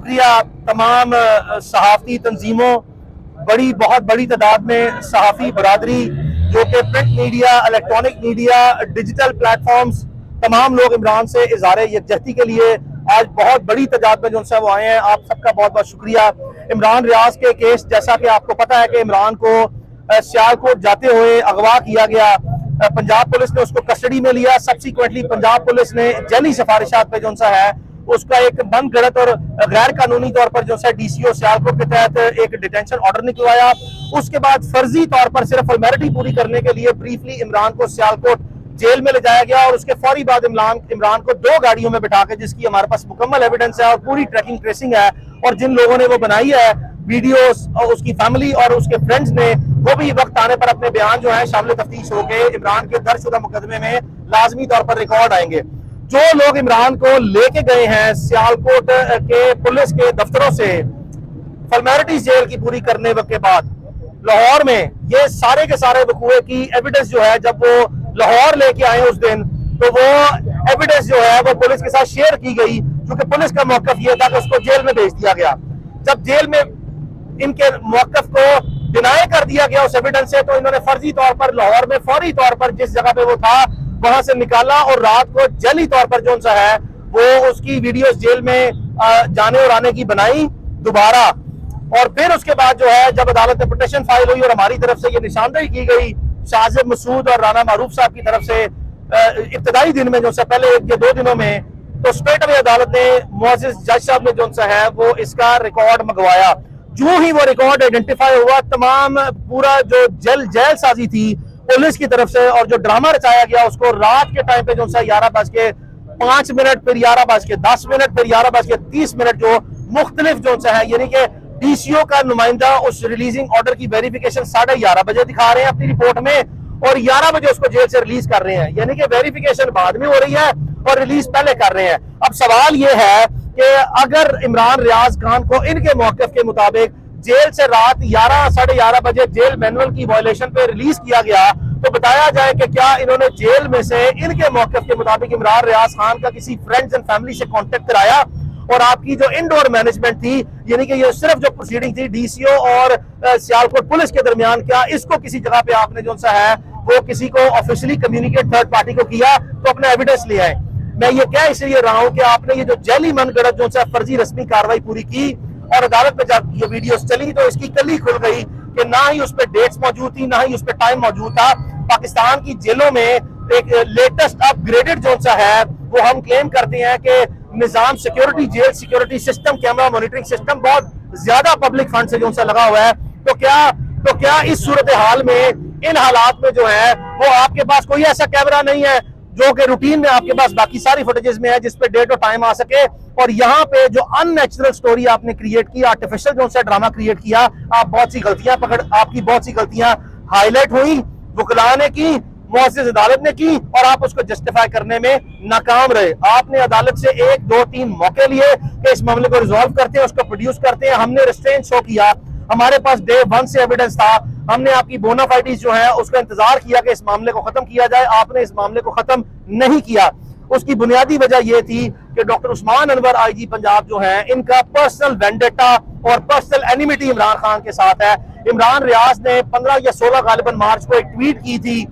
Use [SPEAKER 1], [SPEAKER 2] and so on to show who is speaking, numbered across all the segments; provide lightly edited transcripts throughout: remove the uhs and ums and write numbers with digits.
[SPEAKER 1] शुक्रिया तमाम सहाफ़ी तंजीमों, बहुत बड़ी तादाद में सहाफ़ी बरादरी जो कि print media, electronic media, digital platforms, तमाम लोग इमरान से इज़हार यकजहती के लिए आज बहुत बड़ी तादाद में जो उनसे वो आए हैं। आप सबका बहुत बहुत शुक्रिया। इमरान रियाज के केस, जैसा कि आपको पता है कि इमरान को सियालकोट जाते हुए अगवा किया गया, पंजाब पुलिस ने उसको कस्टडी में लिया। सब्सिक्वेंटली पंजाब पुलिस ने जैली सिफारिशात पे जो सा है उसका एक मन गढ़त और गैर कानूनी तौर पर जो सा डीसीओ सियालकोट के तहत एक डिटेंशन ऑर्डर निकलवाया। उसके बाद फर्जी तौर पर सिर्फ फॉर्मेलिटी पूरी करने के लिए ब्रीफली इमरान को सियालकोट जेल में ले जाया गया और उसके फौरी बाद इमरान को 2 गाड़ियों में बिठा के, जिसकी हमारे पास मुकम्मल एविडेंस है और पूरी ट्रैकिंग ट्रेसिंग है, और जिन लोगों ने वो बनाई है वीडियोस और उसकी फैमिली और उसके फ्रेंड्स ने, वो भी वक्त आने पर अपने बयान जो है शामिल तफ्तीश होके इमरान के दर्जशुदा मुकदमे में लाजमी तौर पर रिकॉर्ड आएंगे। जो लोग इमरान को लेके गए हैं सियालकोट के पुलिस के दफ्तरों से फॉर्मेलिटीज जेल की पूरी करने के बाद लाहौर में, ये सारे के सारे वकूए की एविडेंस जो है, जब वो लाहौर लेके आए उस दिन, तो वो एविडेंस जो है वो पुलिस के साथ शेयर की गई, क्योंकि पुलिस का मौकफ ये था कि उसको जेल में भेज दिया गया। जब जेल में इनके मौकफ को डिनाई कर दिया गया उस एविडेंस से, तो इन्होंने फर्जी तौर पर लाहौर में फौरी तौर पर जिस जगह पे वो था वहां से निकाला और रात को जली तौर पर जो सा है वो उसकी वीडियोस जेल में जाने और आने की बनाई दोबारा। और फिर उसके बाद जो है जब अदालत में पिटीशन फाइल हुई और हमारी तरफ से ये निशानदेही की गई शाजिब मसूद और राना मारूफ साहब की तरफ से इब्तदाई दिन में जो सा पहले 1 या 2 दिनों में, तो स्ट्रेट अवे अदालत ने मुअज़्ज़िज़ जज साहब ने जो सा है वो इसका रिकॉर्ड मंगवाया। जो ही वो रिकॉर्ड आइडेंटिफाई हुआ, तमाम पूरा जो जेल साजी थी पुलिस की तरफ से और जो ड्रामा रचाया गया उसको रात के टाइम पे जो सा 11:05 फिर 11:10 फिर 11:30 जो मुख्तलिफ जो सा है, यानी कि डीसीओ का नुमाइंदा उस रिलीजिंग ऑर्डर की वेरिफिकेशन 11:30 बजे दिखा रहे हैं अपनी रिपोर्ट में और 11 बजे उसको जेल से रिलीज कर रहे हैं, यानी कि वेरिफिकेशन बाद में हो रही है और रिलीज पहले कर रहे हैं। अब सवाल यह है कि अगर इमरान रियाज खान को इनके मौकफ के मुताबिक जेल से रात 11-11:30 बजे जेल मैनुअल की वायलेशन पे रिलीज किया गया, तो बताया जाए कि क्या इन्होंने जेल में से इनके मौकफ के मुताबिक इमरान रियाज खान का किसी फ्रेंड्स एंड फैमिली से कांटेक्ट कराया, और आपकी जो इनडोर मैनेजमेंट थी, यानी कि ये सिर्फ जो प्रोसीडिंग थी डीसीओ और सियालकोट पुलिस के दरमियान, क्या इसको किसी जगह पे आपने जो सा है वो किसी को ऑफिशियली कम्युनिकेट थर्ड पार्टी को किया, तो अपना एविडेंस ले आए। मैं ये क्या इसलिए रहा हूं कि आपने ये जो जैली मनगढ़ंत जो सा फर्जी रस्मी कार्रवाई पूरी की और अदालत में जब ये वीडियोस चली तो इसकी कली खुल गई कि ना ही उस पर डेट्स मौजूद थी, ना ही उस पर टाइम मौजूद था। पाकिस्तान की जेलों में एक लेटेस्ट अपग्रेडेड जो सा है वो हम क्लेम करते हैं कि निजाम security, jail security system, camera monitoring system बहुत ज्यादा पब्लिक फंड से जो सा लगा हुआ है। तो क्या इस सूरत हाल में, इन हालात में जो है वो आपके पास कोई ऐसा कैमरा नहीं है जो कि रूटीन में आपके पास बाकी सारी फुटेजेस में है जिस पे डेट और टाइम आ सके, और यहाँ पे जो अननेचुरल स्टोरी आपने क्रिएट की, आर्टिफिशियल जो सा ड्रामा क्रिएट किया, आपकी बहुत सी गलतियां हाईलाइट हुई, वकला ने की, मुअज़्ज़िज़ अदालत ने की, और आप उसको जस्टिफाई करने में नाकाम रहे। आपने अदालत से 1, 2, 3 मौके लिए कि इस मामले को रिजॉल्व करते हैं, उसको प्रोड्यूस करते हैं। हमने रिस्ट्रेंट शो किया, हमारे पास डे 1 से एविडेंस था, हमने आपकी बोनाफाइडिस जो है उसका इंतजार किया कि इस मामले को खत्म किया जाए। आपने इस मामले को खत्म नहीं किया। उसकी बुनियादी वजह यह थी कि डॉक्टर उस्मान अनवर आईजी पंजाब जो है, इनका पर्सनल वेंडेटा और पर्सनल एनिमिटी इमरान खान के साथ है। इमरान रियाज ने 15 या 16 गालिबन मार्च को एक ट्वीट की थी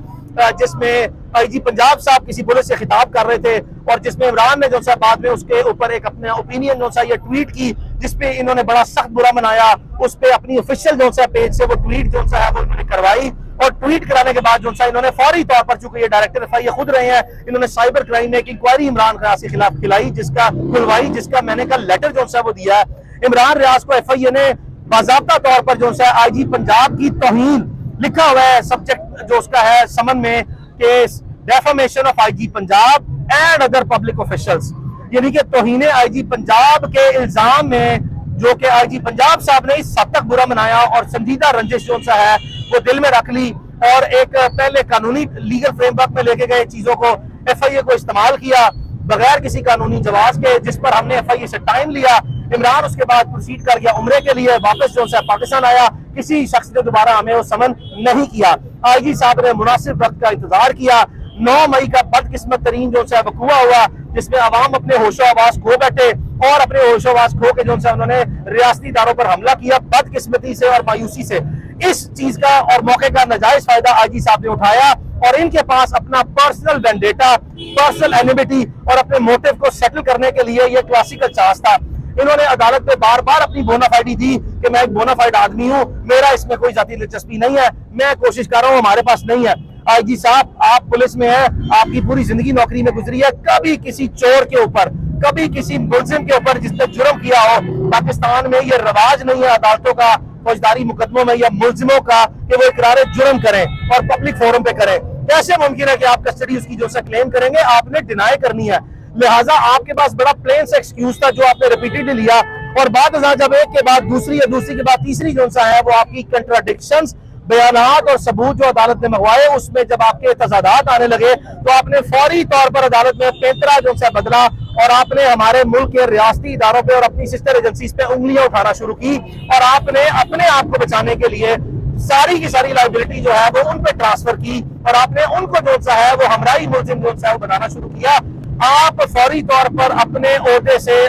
[SPEAKER 1] जिसमें आईजी पंजाब साहब किसी पुलिस से खिताब कर रहे थे और जिसमें इमरान ने जो सा बाद में उसके ऊपर एक अपना ओपिनियन जो सा ये ट्वीट की, जिसपे इन्होंने बड़ा सख्त बुरा मनाया। उस पे अपनी ऑफिशियल जो सा पेज से वो ट्वीट जो सा है वो इन्होंने करवाई, और ट्वीट कराने के बाद जो सा इन्होंने फौरी तौर पर, चूंकि ये डायरेक्टर एफआईए खुद रहे हैं, इन्होंने साइबर क्राइम में एक इंक्वायरी इमरान खान के खिलाफ खुलवाई, जिसका मैंने कल लेटर जो सा वो दिया। इमरान रियाज को एफआईए ने बाज़ाब्ता तौर पर जो सा आईजी पंजाब की तौहीन लिखा हुआ है, सब्जेक्ट जो उसका है समन में, case defamation of IG Punjab and other public officials, यानी कि तौहीन आईजी पंजाब के इल्जाम में जो कि आईजी पंजाब साहब ने इस हद तक बुरा मनाया और संजीदा रंजिश जो सा है वो दिल में रख ली और एक पहले कानूनी लीगल फ्रेमवर्क में लेके गए चीजों को, एफआईए को इस्तेमाल किया बगैर किसी कानूनी जवाब के, जिस पर हमने एफआईए से टाइम लिया। इमरान उसके बाद प्रोसीड कर गया उम्रे के लिए, वापस जो है पाकिस्तान आया, किसी शख्स ने दोबारा हमें वो समन नहीं किया। आईजी साहब ने मुनासिब वक्त का इंतजार किया। 9 मई का बदकिस्मत तरीन जो है वकूआ हुआ जिसमें आवाम अपने होशो आवास खो बैठे और अपने होशोवास खो के जो सा उन्होंने रियासती इदारों पर हमला किया, बदकिस्मती से और मायूसी से इस चीज का और मौके का नाजायज फायदा आईजी साहब ने उठाया और इनके पास अपना पर्सनल वेंडेटा, पर्सनल एनिमिटी और अपने मोटिव को सेटल करने के लिए यह क्लासिकल चांस था। इन्होंने अदालत में बार बार अपनी बोनाफाइडी दी कि मैं एक बोनाफाइड आदमी हूं, मेरा इसमें कोई जाती दिलचस्पी नहीं है, मैं कोशिश कर रहा हूं, हमारे पास नहीं है। आईजी साहब, आप पुलिस में हैं, आपकी पूरी जिंदगी नौकरी में गुजरी है, कभी किसी चोर के ऊपर, कभी किसी मुलजिम के ऊपर जिसने जुर्म किया हो, पाकिस्तान में ये रवाज नहीं है अदालतों का, फौजदारी मुकदमों में या मुलजिमों का, कि वो इकरार जुर्म करें और पब्लिक फोरम पे करें। कैसे मुमकिन है कि आप कस्टडी उसकी जो सा क्लेम करेंगे, आपने डिनाई करनी है। लिहाजा आपके पास बड़ा प्लेन सा एक्सक्यूज था जो आपने रिपीटेडली लिया, और बाद जब एक के बाद दूसरी या दूसरी के बाद तीसरी जो सा है वो आपकी कंट्राडिक्शंस, बयानात और सबूत जो अदालत ने मंगवाए उसमें जब आपके तजादात आने लगे तो आपने फौरी तौर पर अदालत में पैंतरा जो सा बदला और आपने हमारे मुल्क के रियासती इदारों पे और अपनी सिस्टर एजेंसीज पे उंगलियां उठाना शुरू की और आपने अपने आप को बचाने के लिए सारी की सारी लाइबिलिटी जो है वो उन पे ट्रांसफर की और आपने उनको जो सा है वो हमराई मुलजिम जो सा है वो बनाना शुरू किया। आप फौरी तौर पर अपने ओहदे से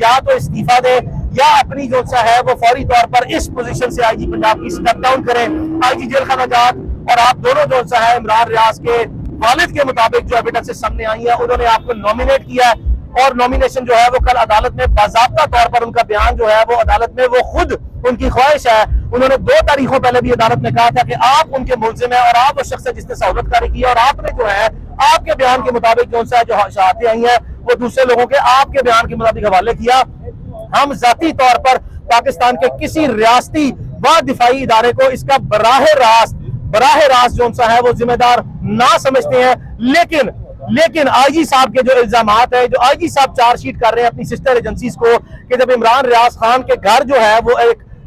[SPEAKER 1] या तो इस्तीफा दें या अपनी जो सा है वो फौरी तौर पर इस पोजीशन से आईजी पंजाब की स्टेप डाउन करें। आईजी जेल खाना जात और आप दोनों जो सा है इमरान रियाज के वालिद के मुताबिक जो एविडेंस सामने आई है उन्होंने आपको नॉमिनेट किया है और नॉमिनेशन जो है वो कल अदालत में बाज़ाब्ता तौर पर उनका बयान जो है वो अदालत में वो खुद उनकी ख्वाहिश है। उन्होंने 2 तारीखों पहले भी अदालत में कहा था कि आप उनके मुलजिम है और आप वो शख्स है जिसने सहूलतकारी की और आपने जो है आपके बयान के मुताबिक जो शहादतें आई है वो दूसरे लोगों के आपके बयान के मुताबिक हवाले किया। हम जाती तौर पर पाकिस्तान के किसी रियासती व दिफाई इदारे को इसका बराह रास्त जो सा है वो जिम्मेदार ना समझते हैं, लेकिन आईजी साहब के जो इल्जामात है, जो आईजी साहब चार्जशीट कर रहे हैं अपनी सिस्टर एजेंसीज को कि जब इमरान रियाज खान के घर जो है वो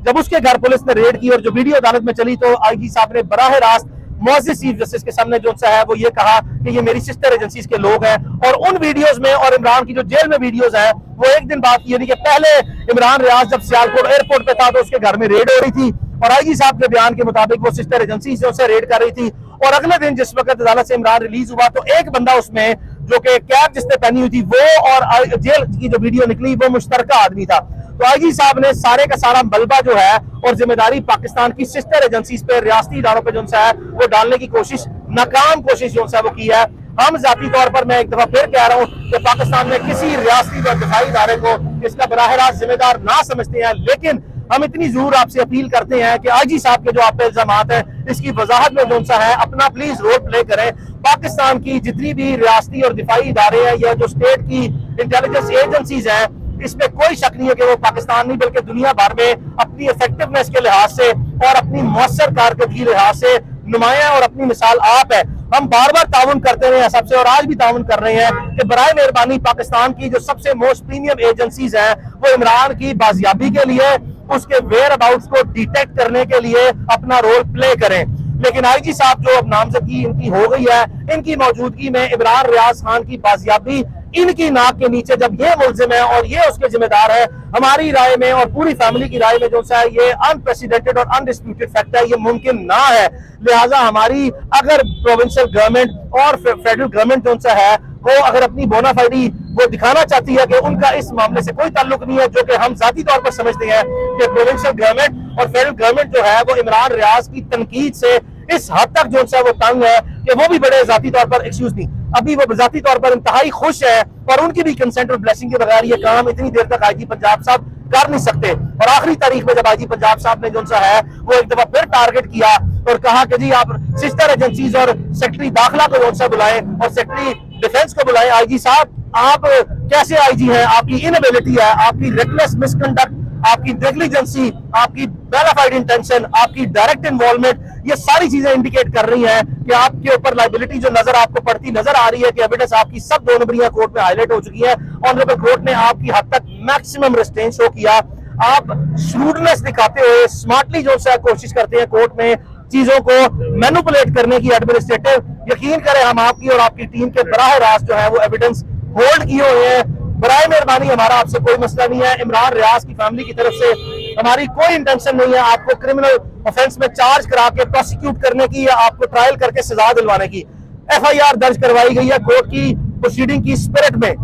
[SPEAKER 1] जब उसके घर पुलिस ने रेड की और जो वीडियो अदालत में चली तो आईजी साहब ने बराह रास्त मुअज़्ज़िज़ चीफ जस्टिस के सामने जो सा है वो ये कहा कि ये मेरी सिस्टर एजेंसीज के लोग हैं और उन वीडियोस में और इमरान की जो जेल में वीडियोस है वो एक दिन बाद यानी कि पहले इमरान रियाज जब सियालकोट एयरपोर्ट पे था तो उसके घर में रेड हो रही थी और आईजी साहब के बयान के मुताबिक वो सिस्टर एजेंसी जो से रेड कर रही थी और अगले दिन जिस वक्त अदालत से इमरान रिलीज हुआ तो एक बंदा उसमें जो कि कैब जिसने पहनी हुई थी वो और जेल की जो वीडियो निकली वो मुश्तरका आदमी था। तो आईजी साहब ने सारे का सारा मलबा जो है और जिम्मेदारी पाकिस्तान की सिस्टर एजेंसीज पे, रियासती इदारों पे जो है वो डालने की कोशिश, नाकाम कोशिश जो है वो की है। हम जाती तौर पर मैं एक दफा फिर कह रहा हूँ कि पाकिस्तान में किसी रियासती व दिफाई इदारे को इसका बराह रास्त जिम्मेदार ना समझते हैं, लेकिन हम इतनी जरूर आपसे अपील करते हैं कि आईजी साहब के जो आप पे इल्जामात है इसकी वजाहत में जो सा है अपना प्लीज रोल प्ले करें। पाकिस्तान की जितनी भी रियासती और दिफाई इदारे हैं या जो स्टेट की इंटेलिजेंस एजेंसीज हैं इसमें कोई शक नहीं है कि वो पाकिस्तान नहीं बल्कि दुनिया भर में अपनी इफेक्टिवनेस के लिहाज से और अपनी मौसर कारकर्दगी के लिहाज से नुमाया और अपनी मिसाल आप है। हम बार बार ताउन करते रहे हैं सबसे और आज भी ताउन कर रहे हैं कि बराए मेहरबानी पाकिस्तान की जो सबसे मोस्ट प्रीमियम एजेंसीज हैं वो इमरान की बाजियाबी के लिए, उसके वेयर अबाउट्स को डिटेक्ट करने के लिए अपना रोल प्ले करें। लेकिन आईजी साहब जो अब नामजदगी इनकी हो गई है, इनकी मौजूदगी में इमरान रियाज खान की बाजियाबी इनकी नाक के नीचे जब ये मुलजिम है और ये उसके जिम्मेदार है, हमारी राय में और पूरी फैमिली की राय में जो सा है ये अनप्रेसिडेंटेड और अनडिस्प्यूटेड फैक्ट है, ये मुमकिन ना है। लिहाजा हमारी अगर प्रोविंशियल गवर्नमेंट और फेडरल गवर्नमेंट जो सा है वो अगर अपनी बोनाफाइडी वो दिखाना चाहती है कि उनका इस मामले से कोई ताल्लुक नहीं है, जो कि हम जाती तौर पर समझते हैं कि प्रोविंशियल गवर्नमेंट और फेडरल गवर्नमेंट जो है वो इमरान रियाज की तनकीद से इस हद तक जो सा वो तंग है कि वो भी बड़े जाती तौर पर एक्सक्यूज नहीं, अभी वो जाती तौर पर इंतहाई खुश है और उनकी भी कंसेंट और ब्लेसिंग के बगैर ये काम इतनी देर तक आईजी पंजाब साहब कर नहीं सकते। और आखिरी तारीख में जब आईजी पंजाब साहब ने जो सा है वो एक दफा फिर टारगेट किया और कहा कि जी आप सिस्टर एजेंसीज और सेक्रेटरी दाखिला को जो सा बुलाएं और सेक्रेटरी डिफेंस को बुलाएं। आईजी साहब आप कैसे आईजी हैं? आपकी इनएबिलिटी है, आपकी रेकलेस मिसकंडक्ट, आपकी नेग्लिजेंसी, आपकी बैलाफाइड इंटेंशन, आपकी डायरेक्ट इन्वॉल्वमेंट, ये सारी चीजें इंडिकेट कर रही हैं कि आपके ऊपर लाइबिलिटी जो नजर आपको पड़ती नजर आ रही है कि एविडेंस आपकी सब 2 नंबरियां कोर्ट में हाईलाइट हो चुकी है। ऑनरेबल कोर्ट ने आपकी हद तक मैक्सिमम रेस्ट्रेंट शो किया। आप श्रूडनेस दिखाते हुए स्मार्टली जो सा कोशिश करते हैं कोर्ट में चीजों को मैनिपुलेट करने की एडमिनिस्ट्रेटिव, यकीन करें हम आपकी और आपकी टीम के बराह रास्त जो है वो एविडेंस होल्ड किए हुए हैं। बराए मेहरबानी हमारा आपसे कोई मसला नहीं है, इमरान रियाज की फैमिली की तरफ से हमारी कोई इंटेंशन नहीं है आपको क्रिमिनल ऑफेंस में चार्ज करा के प्रोसिक्यूट करने की या आपको ट्रायल करके सजा दिलवाने की। एफआईआर दर्ज करवाई गई है कोर्ट की प्रोसीडिंग की स्पिरिट में,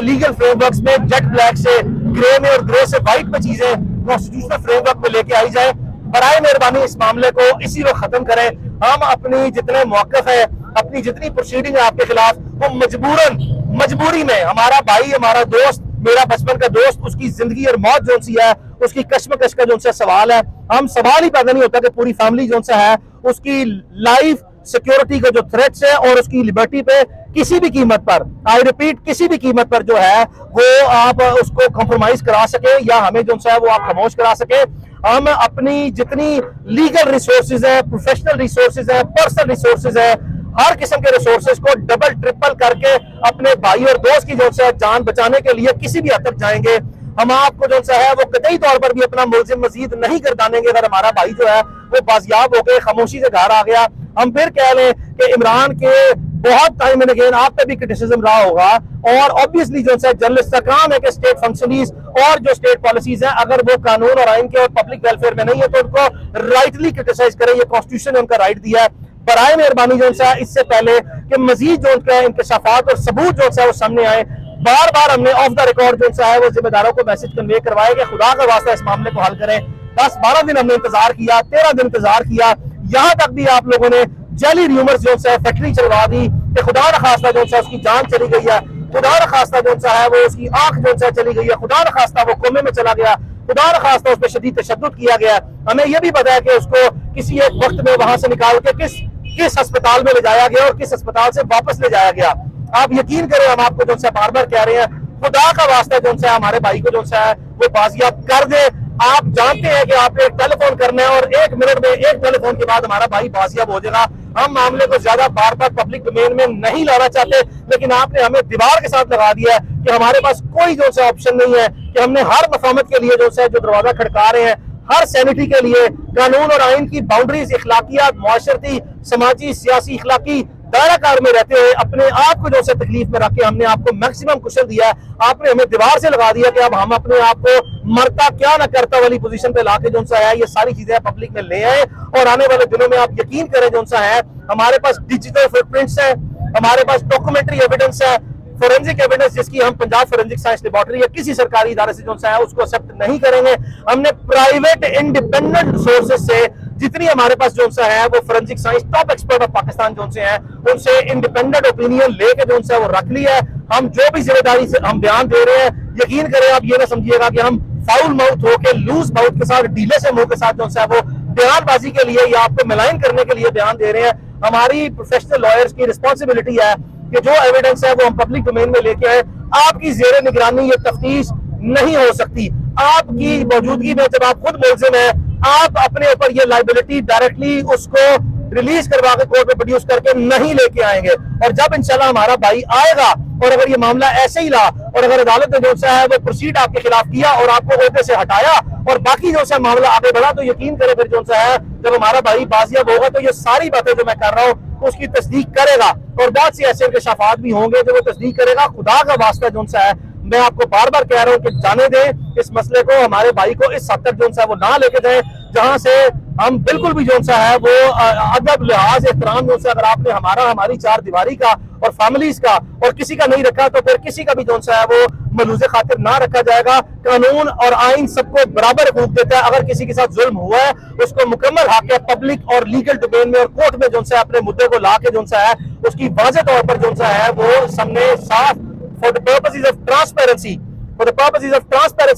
[SPEAKER 1] लीगल फ्रेमवर्क्स में जेट ब्लैक से ग्रे में और ग्रे से व्हाइट में चीजें कॉन्स्टिट्यूशनल फ्रेमवर्क में लेके आई जाए। बराए मेहरबानी इस मामले को इसी वक्त खत्म करें। हम अपनी जितने मौकफ है, अपनी जितनी प्रोसीडिंग है आपके खिलाफ, वो मजबूरी में हमारा भाई, हमारा दोस्त, मेरा बचपन का दोस्त, उसकी जिंदगी और मौत जो सी है, उसकी कश्मकश का जो सवाल है, हम सवाल ही पैदा नहीं होता कि पूरी फैमिली जो है उसकी लाइफ सिक्योरिटी का जो थ्रेट्स है और उसकी लिबर्टी पे किसी भी कीमत पर, आई रिपीट, किसी भी कीमत पर जो है वो आप उसको कॉम्प्रोमाइज करा सके या हमें जो है वो आप खामोश करा सके। हम अपनी जितनी लीगल रिसोर्सेज है, प्रोफेशनल रिसोर्सेज है, पर्सनल रिसोर्सेज है, हर किस्म के रिसोर्सेज को डबल ट्रिपल करके अपने भाई और दोस्त की जो है जान बचाने के लिए किसी भी हद तक जाएंगे। हम आपको जो है वो कतई तौर पर भी अपना मुलजिम मजीद नहीं करदानेंगे। अगर हमारा भाई जो है वो बाजियाब होकर खामोशी से घर आ गया, हम फिर कह लें कि इमरान के बहुत टाइम एंड अगेन आप पे भी क्रिटिसिज्म रहा होगा, और ऑब्वियसली जो है जर्नलिस्ट का काम है कि स्टेट फंक्शनरीज और जो स्टेट पॉलिसीज है, अगर वो कानून और आइन के और पब्लिक वेलफेयर में नहीं है तो उनको राइटली क्रिटिसाइज करें। ये कॉन्स्टिट्यूशन ने उनका राइट दिया है। बराए मेहरबानी जो है इससे पहले कि मजीद जो उनका इंकशाफात और सबूत जो है वो सामने आए, बार बार हमने ऑफ द रिकॉर्ड जो है वो जिम्मेदारों को मैसेज कन्वे करवाया कि खुदा का वास्ता इस मामले को हल करें। 10-12 दिन हमने इंतजार किया, 13 दिन इंतजार किया, यहां तक भी आप लोगों ने जाली र्यूमर्स जो है फैक्ट्री चलवा दी कि खुदा न खास्ता जो है उसकी जान चली गई है, खुदा न खास्ता जो है वो उसकी आंख जो है चली गई है, खुदा न खास्ता वो कोमे में चला गया, खुदा न खास्ता उस पर शदीद तशद्दुद किया गया। हमें यह भी पता है कि उसको किसी एक वक्त में वहां से निकाल के किस अस्पताल में ले जाया गया और किस अस्पताल से वापस ले जाया गया। आप यकीन करें, हम आपको जो है बार बार कह रहे हैं, खुदा का वास्ता जो है हमारे भाई को जो है वो बाजियाब कर दे। आप जानते हैं कि आपने एक टेलीफोन करना है और 1 मिनट में, एक टेलीफोन के बाद हमारा भाई बाजियाब हो जाएगा। हम मामले को ज्यादा बार बार पब्लिक डोमेन में नहीं लाना चाहते, लेकिन आपने हमें दीवार के साथ लगा दिया है कि हमारे पास कोई जो है ऑप्शन नहीं है कि हमने हर मफामत के लिए जो है जो दरवाजा खड़का रहे हैं, हर सैनिटी के लिए कानून और आइन की बाउंड्रीज, इखलाकियात, मुआशरती, समाजी, सियासी, इखलाकी दायरा कार में रहते हुए अपने आप को जो है तकलीफ में रख के हमने आपको मैक्सिमम कुशल दिया है। आपने हमें दीवार से लगा दिया कि अब हम अपने आप को मरता क्या ना करता वाली पोजीशन पे लाके जो है ये सारी चीजें पब्लिक में ले आए। और आने वाले दिनों में आप यकीन करें जो है हमारे पास डिजिटल फुटप्रिंट्स है, हमारे पास डॉक्यूमेंट्री एविडेंस है, फोरेंसिक एविडेंस, जिसकी हम पंजाब फोरेंसिक साइंस लेबोरेटरी या किसी सरकारी इदारे से जो है उसको एक्सेप्ट नहीं करेंगे। हमने प्राइवेट इंडिपेंडेंट सोर्सेज से जितनी हमारे पास जो है वो forensic science top expert of Pakistan जो है उनसे इंडिपेंडेंट ओपिनियन लेके जो है वो रख लिया है। हम जो भी जिम्मेदारी से हम बयान दे रहे हैं, यकीन करें आप ये ना समझिएगा कि हम फाउल माउथ होके, लूज माउथ के साथ, ढीले से मुंह के साथ जो है वो बयानबाजी के लिए या आपको मिलाइन करने के लिए बयान दे रहे हैं। हमारी प्रोफेशनल लॉयर्स की रिस्पॉन्सिबिलिटी है कि जो एविडेंस है वो हम पब्लिक डोमेन में लेके आए। आपकी जेर निगरानी ये तफ्तीश नहीं हो सकती। आपकी मौजूदगी में जब आप खुद मुलजिम है, आप अपने ऊपर ये लाइबिलिटी डायरेक्टली उसको रिलीज करवा के कोर्ट में प्रोड्यूस करके नहीं लेके आएंगे। और जब इंशाल्लाह हमारा भाई आएगा और अगर ये मामला ऐसे ही रहा और अगर अदालत ने जो है वो प्रोसीड आपके खिलाफ किया और आपको ओहदे से हटाया और बाकी जो है मामला आगे बढ़ा, तो यकीन करें फिर जो है जब हमारा भाई बाजियाब होगा तो ये सारी बातें जो मैं कर रहा हूँ उसकी तस्दीक करेगा और बहुत सी ऐसे इंकशाफात भी होंगे जो वो तस्दीक करेगा। खुदा का वास्ता जो है मैं आपको बार बार कह रहा हूं कि जाने दें इस मसले को, हमारे भाई को इस हद तक जो है वो ना लेके जाए जहां से हम बिल्कुल भी जो है वो अदब, लिहाज, एहतराम जो है अगर आपने हमारी चार दीवारी का और फैमिलीज का और किसी का नहीं रखा तो फिर किसी का भी जो है वो मलूज़े खातिर ना रखा जाएगा। कानून और आइन सबको बराबर हुकूक देता है। अगर किसी के साथ जुल्म हुआ है उसको मुकम्मल हक है पब्लिक और लीगल डोमेन में और कोर्ट में जो है अपने मुद्दे को ला के जो है उसकी वाज़ेह तौर पर जो है वो सामने साफ for the purposes of transparency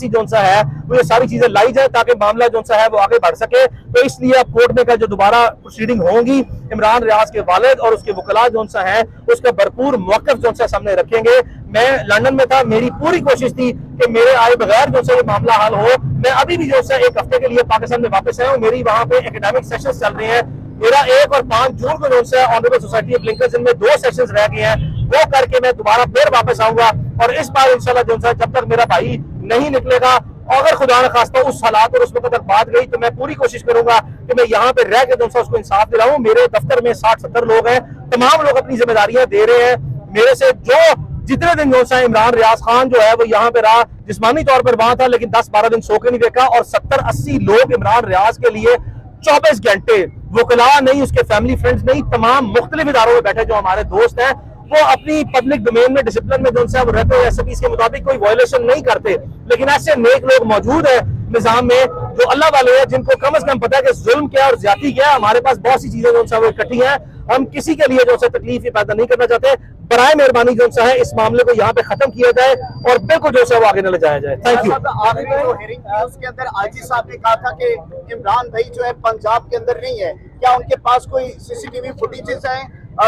[SPEAKER 1] जो है वो ये सारी चीजें लाई जाए ताकि मामला जो है वो आगे बढ़ सके। तो इसलिए अब कोर्ट में कल जो दोबारा प्रोसीडिंग होंगी, इमरान रियाज के वालिद और उसके वकला जो है उसका भरपूर मौक़िफ़ जो है सामने रखेंगे। मैं लंदन में था, मेरी पूरी कोशिश थी कि मेरे आए बगैर जो है ये मामला हल हो। मैं अभी भी जो है 1 हफ्ते के लिए पाकिस्तान में वापस आया हूँ। मेरी वहां पे एकेडमिक सेशंस चल रहे हैं। मेरा 1 और 5 जून को जो है ऑनरेबल सोसाइटी ऑफ लिंकन में 2 सेशंस रह गए हैं, वो करके मैं दोबारा फिर वापस आऊंगा। और इस बार इंशाल्लाह जो है जब तक मेरा भाई नहीं निकलेगा, अगर खुदा न खास्ता उस हालात और उस वक्त तक बात गई, तो मैं पूरी कोशिश करूंगा कि मैं यहाँ पे रह के जो है उसको इंसाफ दिलाऊं। मेरे दफ्तर में 60-70 लोग हैं, तमाम लोग अपनी जिम्मेदारियां दे रहे हैं। मेरे से जो जितने दिन जो है इमरान रियाज खान जो है वो यहाँ पे रहा, जिस्मानी तौर पर वहां था लेकिन 10-12 दिन सो के नहीं देखा। और 70-80 लोग इमरान रियाज के लिए 24 घंटे, वकला नहीं, उसके फैमिली फ्रेंड्स नहीं, तमाम मुख्तलिफ इदारों में बैठे जो हमारे दोस्त हैं, वो अपनी पब्लिक डोमेन में डिसिप्लिन में जो है वो रहते हैं, SOPs के मुताबिक कोई वायलेशन नहीं करते। लेकिन ऐसे नेक लोग मौजूद है निजाम में जो अल्लाह वाले हैं, जिनको कम से कम पता है कि जुल्म क्या और ज्यादती क्या है। हमारे पास बहुत सी चीजें जो है वो इकट्ठी हैं, हम किसी के लिए जो है तकलीफ पैदा नहीं करना चाहते। बराए मेहरबानी जो है इस मामले को यहाँ पे खत्म किया जाए और बिल्कुल जो है वो आगे न ले जाया जाए। Thank you.
[SPEAKER 2] उसके अंदर आईजी साहब ने कहा था कि इमरान भाई जो है पंजाब के अंदर नहीं है, क्या उनके पास कोई CCTV फुटेजेस हैं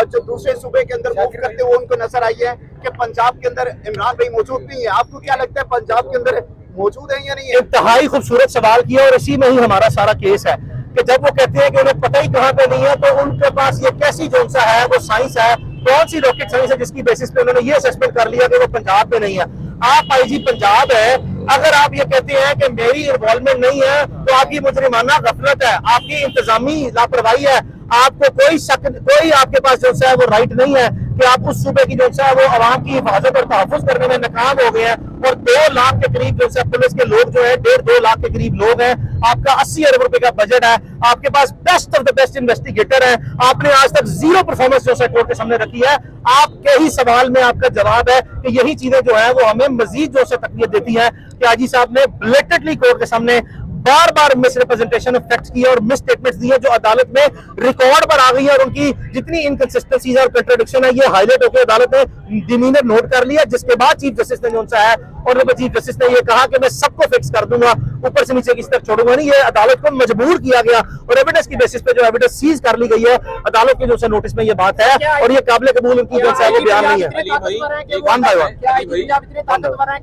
[SPEAKER 2] जो दूसरे सूबे के अंदर मूव करते हुए उनको नजर आई है कि पंजाब के अंदर इमरान भाई मौजूद नहीं है? आपको क्या लगता है पंजाब के अंदर मौजूद है या नहीं है?
[SPEAKER 1] इंतहाई खूबसूरत सवाल किया और इसी में ही हमारा सारा केस है कि जब वो कहते हैं कि उन्हें पता ही कहाँ पे नहीं है, तो उनके पास ये कैसी जो सा है वो साइंस है, कौन सी रॉकेट साइंस है जिसकी बेसिस पे उन्होंने ये असेसमेंट कर लिया कि वो पंजाब में नहीं है। आप IG पंजाब है, अगर आप ये कहते हैं कि मेरी इन्वॉल्वमेंट नहीं है तो आपकी मुजरिमाना गफलत है, आपकी इंतजामी लापरवाही है। आपको कोई शक, कोई आपके पास जो है वो राइट नहीं है कि आप उस सूबे की जो है वो आवाम की हिफाजत और तहफ़्फ़ुज़ करने में नाकाम हो गए हैं। और 2 लाख के करीब जो है पुलिस के लोग जो है 1.5-2 लाख के करीब लोग हैं, आपका 80 अरब रुपए का बजट है, आपके पास best of the best investigator है, आपने आज तक 0 परफॉर्मेंस जो है कोर्ट के सामने रखी है। आपके ही सवाल में आपका जवाब है कि यही चीजें जो है वो हमें मजीद जो है तकवीत देती है कि आईजी साहब ने ब्लेटेंटली कोर्ट के सामने बार बार मिस रिप्रेजेंटेशन ऑफ फैक्ट्स की और मिस स्टेटमेंट्स दी है जो अदालत में रिकॉर्ड पर आ गई है, और उनकी जितनी इनकंसिस्टेंसीज और कंट्राडिक्शन है ये हाईलाइट होकर अदालत ने डिमीनर नोट कर लिया। जिसके बाद चीफ जस्टिस ने जो है ऑनरेबल चीफ जस्टिस ने ये कहा कि मैं सबको फिक्स कर दूंगा, ऊपर से नीचे किसी तक छोड़ूंगा नहीं। ये अदालत को मजबूर किया गया और एविडेंस की बेसिस पे जो एविडेंस सीज कर ली गई है अदालत के जो है नोटिस में ये बात है, और ये काबिल कबूल उनकी जो है वो बयान नहीं है। वन बाय वन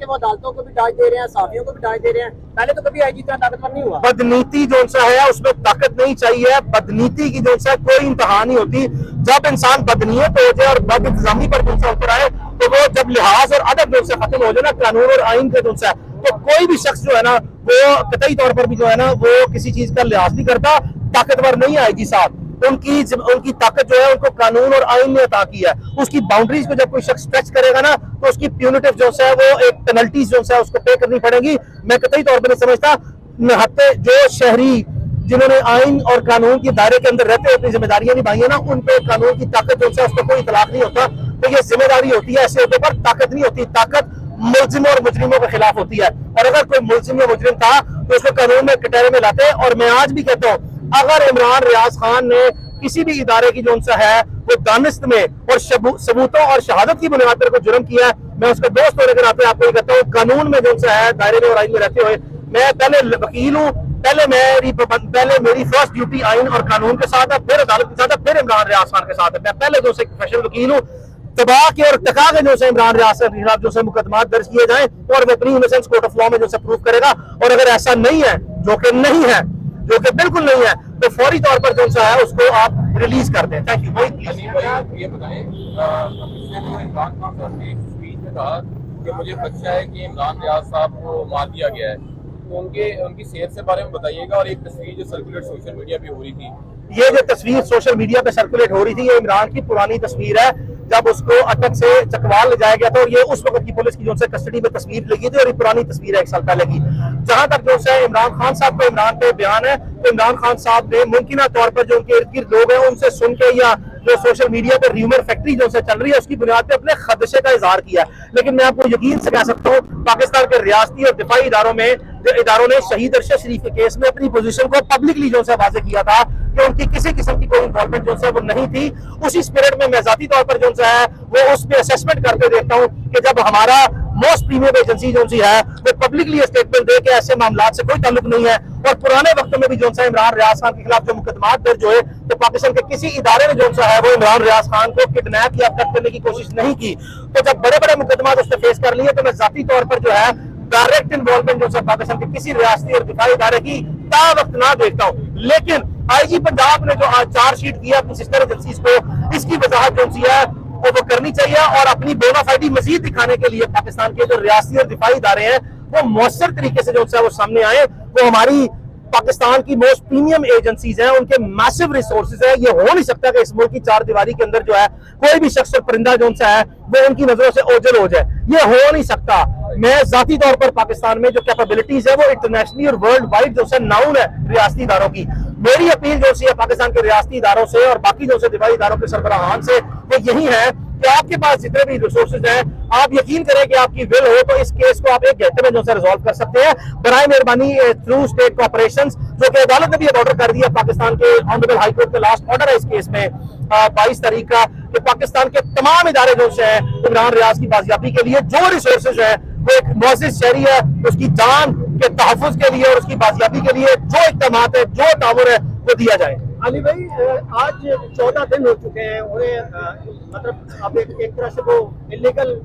[SPEAKER 2] वो अदालतों को भी डांच दे रहे हैं, साफियों को भी डांच दे रहे हैं, पहले तो कभी आईजी इतना ताकतवर नहीं हुआ।
[SPEAKER 1] बदनीति जो है उसमें ताकत नहीं चाहिए, बदनीति की जो है कोई इंतहा नहीं होती। जब इंसान बदनीयत हो जाए और बद इंतजामी पर जो उतर आए तो वो जब लिहाज और अदब जो खत्म हो जाए ना कानून और आइन के जो है, तो कोई भी शख्स जो है ना वो कतई तौर पर भी जो है ना वो किसी चीज का लिहाज नहीं करता। ताकतवर नहीं आएगी साहब, उनकी ताकत जो है उनको कानून और आइन ने अता की है। उसकी बाउंड्रीज को जब कोई शख्स स्ट्रेच करेगा ना तो उसकी प्यूनिटिव जो है वो एक पेनल्टीज जो है उसको पे करनी पड़ेगी। मैं कतई तौर पर नहीं समझता जो शहरी जिन्होंने आइन और कानून के दायरे के अंदर रहते हुए अपनी जिम्मेदारियां निभाई है ना, उन पे कानून की ताकत जो है उसका कोई इतलाक नहीं होता। तो ये जिम्मेदारी होती है, ऐसे होते पर ताकत नहीं होती। ताकत मुल्जिमों और मुजरिमों के खिलाफ होती है, और अगर कोई मुल्जिम या मुजरिम था तो उसको कानून में कटहरे में लाते। और मैं आज भी कहता हूँ, अगर इमरान रियाज खान ने किसी भी इदारे की जो है वो दानिस्त में और सबूतों और शहादत की बुनियाद पर कोई जुर्म किया है, मैं उसका दोस्त होने के नाते आपको ये कहता हूँ, कानून में जो है दायरे में और आइन में रहते हुए, मैं पहले वकील हूँ, पहले मेरी फर्स्ट ड्यूटी आइन और कानून के साथ है, फिर अदालत के साथ है, फिर इमरान रियाज खान के साथ है। मैं पहले जो प्रोफेशनल वकील हूँ। तबाह के और टका के जो है इमरान रियाज के खिलाफ जो है मुकदमा दर्ज किए जाएं और वो अपनी इनोसेंस कोर्ट ऑफ लॉ में जो है प्रूव करेगा। और अगर ऐसा नहीं है, जो कि नहीं है, जो कि बिल्कुल नहीं है, तो फौरी तौर पर जो है उसको आप रिलीज कर दें। Thank you.
[SPEAKER 3] ये बताएं, इमरान खान साहब ने एक स्पीच में कहा कि मुझे खदशा है कि इमरान रियाज साहब को मार दिया गया है, तो उनकी सेहत से बारे में बताइएगा। और एक तस्वीर जो सर्कुलेट सोशल मीडिया पे हो रही थी,
[SPEAKER 1] ये जो तस्वीर सोशल मीडिया पे सर्कुलेट हो रही थी, ये इमरान की पुरानी तस्वीर है जब उसको अटक से चकवाल ले जाया गया था, और ये उस वक्त की पुलिस की जो है कस्टडी में तस्वीर लगी थी, और ये पुरानी तस्वीर है 1 साल पहले की। जहां तक जो है इमरान खान साहब का इमरान पे बयान है, तो इमरान खान साहब ने मुमकिन तौर पर जो उनके इर्द गिर्द लोग हैं उनसे सुन के या जो सोशल मीडिया पर र्यूमर फैक्ट्री जो है चल रही है उसकी बुनियाद पे अपने खदशे का इजहार किया। लेकिन मैं आपको यकीन से कह सकता हूँ, पाकिस्तान के रियासती और दिफाई इदारों ने शहीद अरशद शरीफ के केस में अपनी पोजीशन को पब्लिकली जो है वाजे किया था कि उनकी किसी किस्म की कोई इन्वॉल्वमेंट जो है वो नहीं थी। उसी स्पिरिट में मैं जाती तौर पर जो है वो उस पर असेसमेंट करते देखता हूँ कि जब हमारा मोस्ट प्रीमियम एजेंसी जो है वो पब्लिकली स्टेटमेंट दे के ऐसे मामला से कोई ताल्लुक नहीं है, और पुराने वक्तों में भी जो है इमरान रियाज खान के खिलाफ जो मुकदमा दर्ज हुए तो पाकिस्तान के किसी इदारे ने जो है वो इमरान रियाज खान को किडनैप या कट करने की कोशिश नहीं की। तो जब बड़े बड़े मुकदमा उसने फेस कर लिए, तो मैं जाती तौर पर जो है डायरेक्ट इन्वॉल्वमेंट जो है पाकिस्तान के किसी रियासती और दिफाई इदारे की ता वक्त ना देखता हूँ। लेकिन IG पंजाब ने जो आज चार्जशीट किया अपनी सिस्टर एजेंसीज को, इसकी वजाहत जो है वो करनी चाहिए, और अपनी बोनाफाइडी मजीद दिखाने के लिए पाकिस्तान के जो रियासती और दिफाई इदारे हैं वो मौसर तरीके से जो है वो सामने आए। वो हमारी पाकिस्तान की मोस्ट प्रीमियम एजेंसीज हैं, उनके मैसिव रिसोर्सेज है। ये हो नहीं सकता कि इस मुल्क की 4 दीवारी के अंदर जो है कोई भी शख्स और परिंदा जो है वो उनकी नजरों से ओझल हो जाए, ये हो नहीं सकता। मैं जाती तौर पर पाकिस्तान में जो कैपेबिलिटीज है वो इंटरनेशनली और वर्ल्ड वाइड जो है नाउन है रियासती इदारों की। मेरी अपील जो है पाकिस्तान के रियासती इदारों से और बाकी जो दिफाई इदारों के सरबराहान से वो यही है कि आपके पास जितने भी रिसोर्सेज हैं, आप यकीन करें कि आपकी विल हो तो इस केस को आप 1 घंटे में जो है रिजॉल्व कर सकते हैं। बराए मेहरबानी थ्रू स्टेट कोऑपरेशंस, जो कि अदालत ने भी अब ऑर्डर कर दिया, पाकिस्तान के ऑनरेबल हाई कोर्ट का लास्ट ऑर्डर है इस केस में 22 तारीख का, कि पाकिस्तान के तमाम इदारे जो है इमरान रियाज की बाजियाबी के लिए जो रिसोर्सेज है वो एक मुअज़्ज़िज़ शहरी है उसकी जान के तहफ़्फ़ुज़ के लिए और उसकी बाजियाबी के लिए जो इक़दामात है, जो तामुर है, वो दिया जाए।
[SPEAKER 4] अली भाई, आज 14 दिन हो चुके हैं उन्हें, मतलब अब एक तरह से वो इलीगल